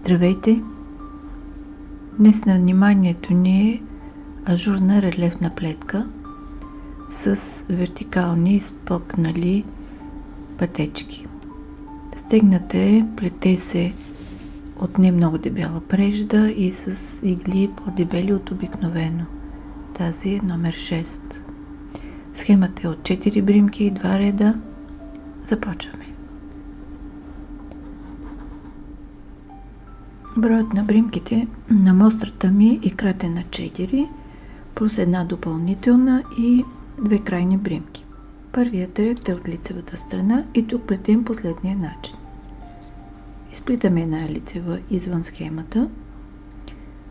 Здравейте! Днес на вниманието ни е ажурна релефна плетка с вертикални изпъкнали пътечки. Стегната е, плете се от не много дебела прежда и с игли по-дебели от обикновено. Тази е номер 6. Схемата е от 4 бримки и 2 реда. Започваме. Броят на бримките на мострата ми е кратен на 4, плюс една допълнителна и 2 крайни бримки. Първият ред е от лицевата страна и тук плетем последния начин. Изплитаме една лицева извън схемата,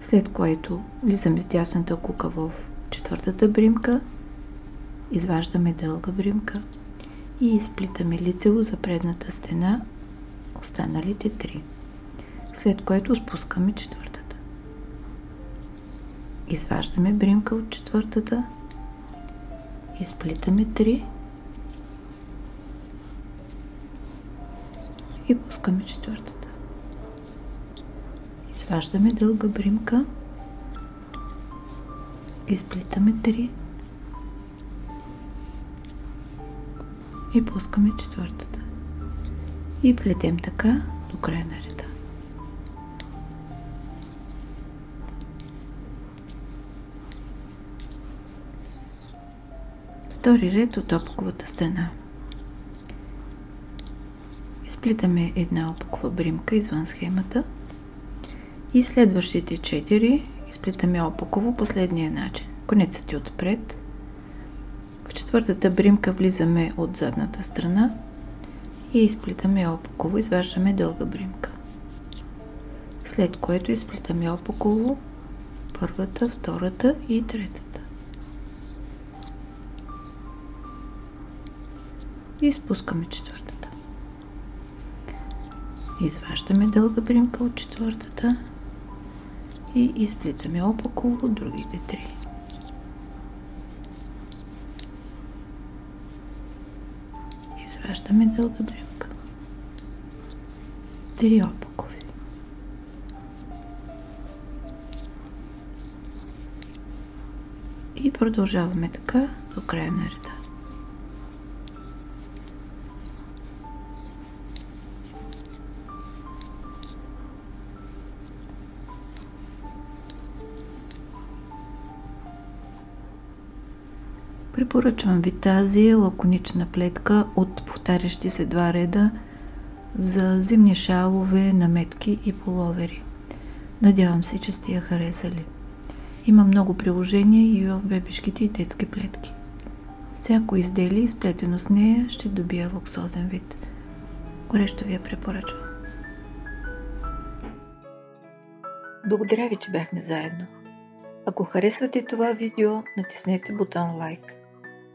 след което влизаме с дясната кука в четвъртата бримка, изваждаме дълга бримка и изплитаме лицево за предната стена останалите 3. След което спускаме четвъртата. Изваждаме бримка от четвъртата, изплитаме 3 и пускаме четвъртата. Изваждаме дълга бримка, изплитаме 3 и пускаме четвъртата. И плетем така до края на реда. Втори ред от опаковата страна. Изплитаме една опакова бримка извън схемата и следващите 4 изплитаме опаково последния начин. Конецът е отпред. В четвъртата бримка влизаме от задната страна и изплитаме опаково, изваждаме дълга бримка. След което изплитаме опаково първата, втората и третата. И спускаме четвъртата. Изваждаме дълга бримка от четвъртата и изплитаме опаково другите 3. Изваждаме дълга бримка. 3 опакови. И продължаваме така до края на реда. Препоръчвам ви тази лаконична плетка от повтарящи се 2 реда за зимни шалове, наметки и пуловери. Надявам се, че сте я харесали. Има много приложения и в бебешките и детски плетки. Всяко изделие, изплетено с нея, ще добие луксозен вид. Горещо ви я препоръчвам. Благодаря ви, че бяхме заедно. Ако харесвате това видео, натиснете бутон лайк.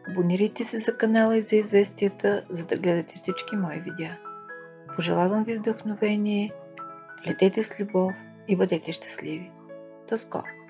Абонирайте се за канала и за известията, за да гледате всички мои видеа. Пожелавам ви вдъхновение, плетете с любов и бъдете щастливи. До скоро!